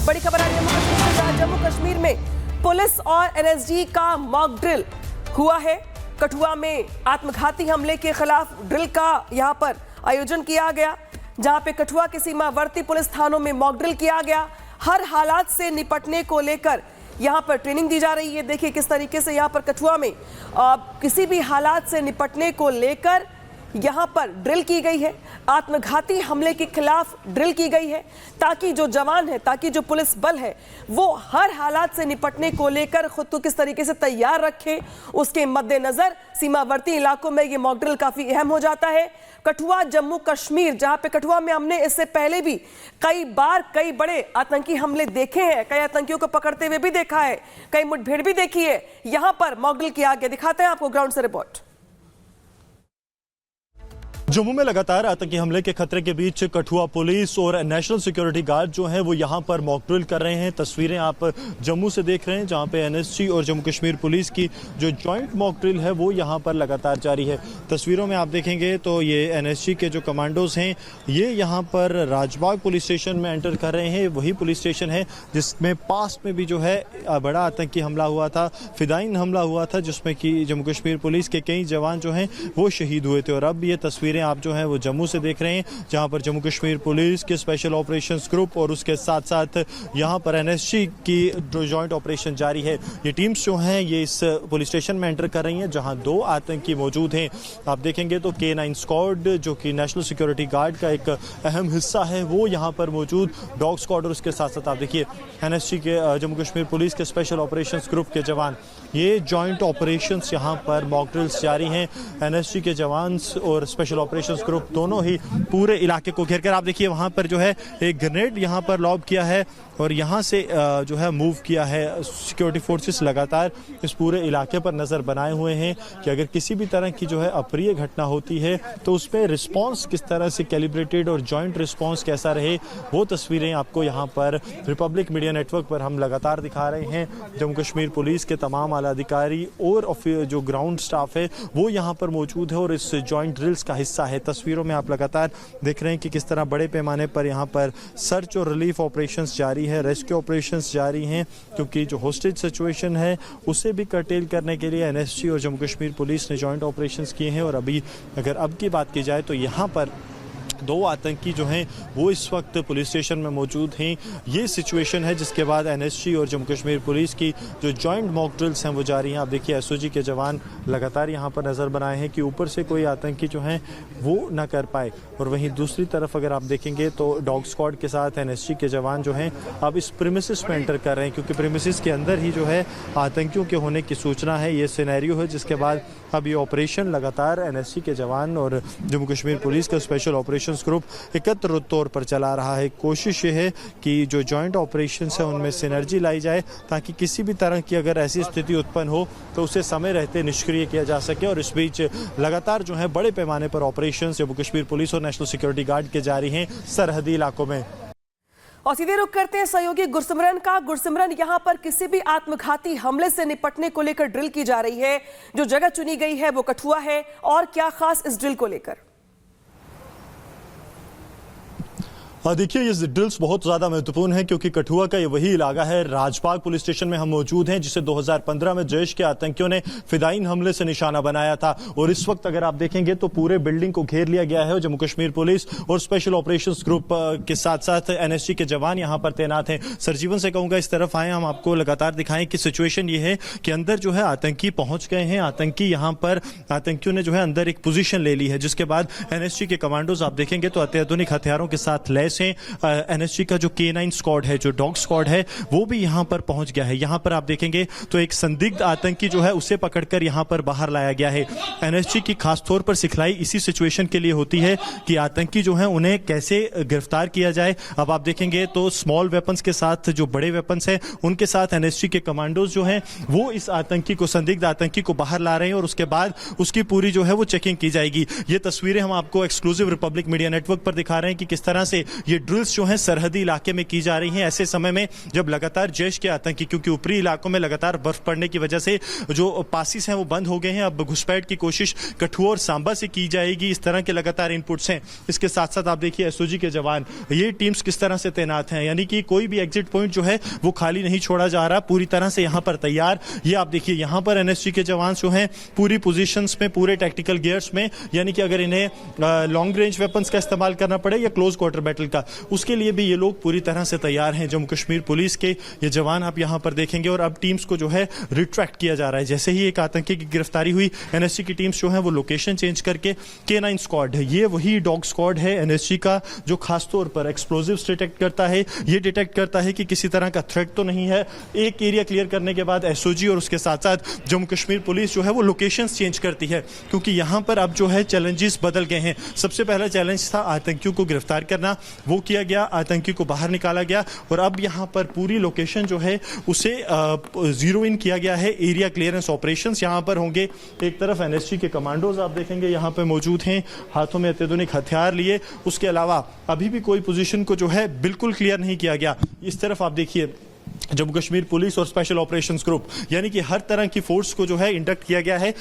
बड़ी खबर आ रही है जम्मू कश्मीर में पुलिस और एनएसजी का मॉक ड्रिल हुआ है। कठुआ में आत्मघाती हमले के खिलाफ ड्रिल का यहां पर आयोजन किया गया, जहां पे कठुआ के सीमावर्ती पुलिस थानों में मॉक ड्रिल किया गया। हर हालात से निपटने को लेकर यहां पर ट्रेनिंग दी जा रही है। देखिए किस तरीके से यहां पर कठुआ में किसी भी हालात से निपटने को लेकर यहां पर ड्रिल की गई है। आत्मघाती हमले के खिलाफ ड्रिल की गई है ताकि जो जवान है, ताकि जो पुलिस बल है वो हर हालात से निपटने को लेकर खुद को किस तरीके से तैयार रखे। उसके मद्देनजर सीमावर्ती इलाकों में ये मॉक ड्रिल काफी अहम हो जाता है। कठुआ जम्मू कश्मीर, जहां पे कठुआ में हमने इससे पहले भी कई बार कई बड़े आतंकी हमले देखे हैं, कई आतंकियों को पकड़ते हुए भी देखा है, कई मुठभेड़ भी देखी है। यहां पर मॉक ड्रिल किया गया, दिखाते हैं आपको ग्राउंड से रिपोर्ट। जम्मू में लगातार आतंकी हमले के खतरे के बीच कठुआ पुलिस और नेशनल सिक्योरिटी गार्ड जो हैं वो यहां पर मॉक ड्रिल कर रहे हैं। तस्वीरें आप जम्मू से देख रहे हैं, जहां पे एनएसजी और जम्मू कश्मीर पुलिस की जो जॉइंट मॉक ड्रिल है वो यहां पर लगातार जारी है। तस्वीरों में आप देखेंगे तो ये एनएसजी के जो कमांडोज हैं ये यहां पर राजबाग पुलिस स्टेशन में एंटर कर रहे हैं। वही पुलिस स्टेशन है जिसमें पास्ट में भी जो है बड़ा आतंकी हमला हुआ था, फिदाइन हमला हुआ था, जिसमें कि जम्मू कश्मीर पुलिस के कई जवान जो हैं वो शहीद हुए थे। और अब ये तस्वीरें आप जो हैं वो जम्मू से देख रहे हैं, जहां पर जम्मू कश्मीर पुलिस के स्पेशल ऑपरेशंस ग्रुप और उसके साथ साथ यहां पर एनएसजी की जॉइंट ऑपरेशन जारी है। ये टीम्स जो हैं ये इस पुलिस स्टेशन में एंटर कर रही हैं, जहां 2 आतंकी मौजूद हैं। आप देखेंगे तो K9 स्क्वाड जो कि नेशनल सिक्योरिटी गार्ड का एक अहम हिस्सा है वो यहां पर मौजूद, डॉग स्क्वाड और उसके साथ साथ आप देखिए एनएसजी के जम्मू कश्मीर पुलिस के स्पेशल ऑपरेशंस ग्रुप के जवान। ये जॉइंट ऑपरेशंस यहां पर मॉक ड्रिल्स जारी हैं। एनएसजी के जवान और स्पेशल ऑपरेशंस ग्रुप दोनों ही पूरे इलाके को घेर कर, आप देखिए वहां पर जो है एक ग्रेनेड यहां पर लॉब किया है और यहां से जो है मूव किया है। सिक्योरिटी फोर्सेस लगातार इस पूरे इलाके पर नजर बनाए हुए हैं कि अगर किसी भी तरह की जो है अप्रिय घटना होती है तो उस पर रिस्पॉन्स किस तरह से कैलिब्रेटेड और जॉइंट रिस्पॉन्स कैसा रहे, वो तस्वीरें आपको यहाँ पर रिपब्लिक मीडिया नेटवर्क पर हम लगातार दिखा रहे हैं। जम्मू कश्मीर पुलिस के तमाम आला अधिकारी और जो ग्राउंड स्टाफ है वो यहाँ पर मौजूद है और इस जॉइंट ड्रिल्स का हिस्सा है। तस्वीरों में आप लगातार देख रहे हैं कि किस तरह बड़े पैमाने पर यहाँ पर सर्च और रिलीफ ऑपरेशंस जारी है, रेस्क्यू ऑपरेशंस जारी हैं, क्योंकि जो होस्टेज सिचुएशन है उसे भी कर्टेल करने के लिए एनएसजी और जम्मू कश्मीर पुलिस ने जॉइंट ऑपरेशंस किए हैं। और अभी अगर अब की बात की जाए तो यहाँ पर 2 आतंकी जो हैं वो इस वक्त पुलिस स्टेशन में मौजूद हैं। ये सिचुएशन है जिसके बाद एनएसजी और जम्मू कश्मीर पुलिस की जो जॉइंट मॉक ड्रिल्स हैं वो जारी हैं। आप देखिए एसओजी के जवान लगातार यहाँ पर नज़र बनाए हैं कि ऊपर से कोई आतंकी जो हैं वो ना कर पाए। और वहीं दूसरी तरफ अगर आप देखेंगे तो डॉग स्क्वाड के साथ एनएसजी के जवान जो हैं अब इस प्रीमिसेस में एंटर कर रहे हैं, क्योंकि प्रीमिसेस के अंदर ही जो है आतंकियों के होने की सूचना है। ये सिनेरियो है जिसके बाद अब ये ऑपरेशन लगातार एनएसजी के जवान और जम्मू कश्मीर पुलिस का स्पेशल ऑपरेशंस ग्रुप एकत्र तौर पर चला रहा है। कोशिश ये है कि जो जॉइंट ऑपरेशंस है उनमें सिनर्जी लाई जाए ताकि किसी भी तरह की अगर ऐसी स्थिति उत्पन्न हो तो उसे समय रहते निष्क्रिय किया जा सके। और इस बीच लगातार जो है बड़े पैमाने पर ऑपरेशंस जम्मू कश्मीर पुलिस और नेशनल सिक्योरिटी गार्ड के जारी हैं सरहदी इलाकों में। और सीधे रुख करते हैं सहयोगी गुरसिमरन का। गुरसिमरन, यहां पर किसी भी आत्मघाती हमले से निपटने को लेकर ड्रिल की जा रही है, जो जगह चुनी गई है वो कठुआ है, और क्या खास इस ड्रिल को लेकर? देखिए ये ड्रिल्स बहुत ज़्यादा महत्वपूर्ण है क्योंकि कठुआ का ये वही इलाका है, राजबाग पुलिस स्टेशन में हम मौजूद हैं, जिसे 2015 में जैश के आतंकियों ने फिदाइन हमले से निशाना बनाया था। और इस वक्त अगर आप देखेंगे तो पूरे बिल्डिंग को घेर लिया गया है। जम्मू कश्मीर पुलिस और स्पेशल ऑपरेशंस ग्रुप के साथ साथ एनएसजी के जवान यहाँ पर तैनात हैं। सरजीवन से कहूँगा इस तरफ आए, हम आपको लगातार दिखाएं कि सिचुएशन ये है कि अंदर जो है आतंकी पहुंच गए हैं। आतंकी यहाँ पर आतंकियों ने जो है अंदर एक पोजीशन ले ली है, जिसके बाद एनएसजी के कमांडोज आप देखेंगे तो अत्याधुनिक हथियारों के साथ लैस हैं। एनएसजी का जो K9 स्क्वाड है, जो डॉग स्क्वाड है, वो भी यहां पर पहुंच गया है। यहां पर आप देखेंगे तो एक संदिग्ध आतंकी जो है उसे पकड़कर यहां पर बाहर लाया गया है। एनएसजी की खास तौर पर सिखलाई इसी सिचुएशन के लिए होती है कि आतंकी जो है उन्हें कैसे गिरफ्तार किया जाए। अब आप देखेंगे तो स्मॉल वेपन्स के साथ जो बड़े वेपन्स हैं उनके साथ एनएसजी के कमांडोज जो हैं वो इस आतंकी को, संदिग्ध आतंकी को बाहर ला रहे हैं और उसके बाद उसकी पूरी जो है वो चेकिंग की जाएगी। ये तस्वीरें हम आपको एक्सक्लूसिव रिपब्लिक मीडिया नेटवर्क पर दिखा रहे हैं कि किस तरह से ये ड्रिल्स जो हैं सरहदी इलाके में की जा रही हैं ऐसे समय में जब लगातार जैश के आतंकी, क्योंकि ऊपरी इलाकों में लगातार बर्फ पड़ने की वजह से जो पासिस हैं वो बंद हो गए हैं। अब घुसपैठ की कोशिश कठुआ और सांबा से की जाएगी। इस तरह के लगातार इनपुट्स हैं। इसके साथ साथ आप देखिए एसओजी के जवान, ये टीम्स किस तरह से तैनात हैं, यानी कि कोई भी एग्जिट पॉइंट जो है वो खाली नहीं छोड़ा जा रहा, पूरी तरह से यहाँ पर तैयार। ये आप देखिए यहाँ पर एनएसजी के जवान जो हैं पूरी पोजीशंस में, पूरे टैक्टिकल गियर्स में, यानी कि अगर इन्हें लॉन्ग रेंज वेपन्स का इस्तेमाल करना पड़े या क्लोज क्वार्टर बैटल का, उसके लिए भी ये लोग पूरी तरह से तैयार हैं। जम्मू कश्मीर पुलिस के ये जवान आप यहाँ पर देखेंगे। और अब टीम्स को जो है रिट्रैक्ट किया जा रहा है। जैसे ही एक आतंकी की गिरफ्तारी हुई, एनएसजी की टीम्स जो है वो लोकेशन चेंज करके K9 स्क्वाड है, ये वही डॉग स्क्वाड है एनएसजी का जो खासतौर पर एक्सप्लोजिव्स डिटेक्ट करता है। ये डिटेक्ट करता है कि किसी तरह का थ्रेट तो नहीं है। एक एरिया क्लियर करने के बाद एसओजी और उसके साथ साथ जम्मू कश्मीर पुलिस जो है वो लोकेशंस चेंज करती है, क्योंकि यहाँ पर अब जो है चैलेंजेस बदल गए हैं। सबसे पहला चैलेंज था आतंकियों को गिरफ्तार करना, वो किया गया, आतंकी को बाहर निकाला गया। और अब यहाँ पर पूरी लोकेशन जो है उसे जीरो इन किया गया है। एरिया क्लियरेंस ऑपरेशंस यहाँ पर होंगे। एक तरफ एनएसजी के कमांडोज आप देखेंगे यहाँ पर मौजूद हैं, हाथों में अत्याधुनिक हथियार लिए। उसके अलावा अभी भी कोई पोजीशन को जो है बिल्कुल क्लियर नहीं किया गया। इस तरफ आप देखिए जम्मू कश्मीर पुलिस और स्पेशल ऑपरेशंस ग्रुप, यानी कि हर तरह की फोर्स को जो है इंडक्ट किया गया है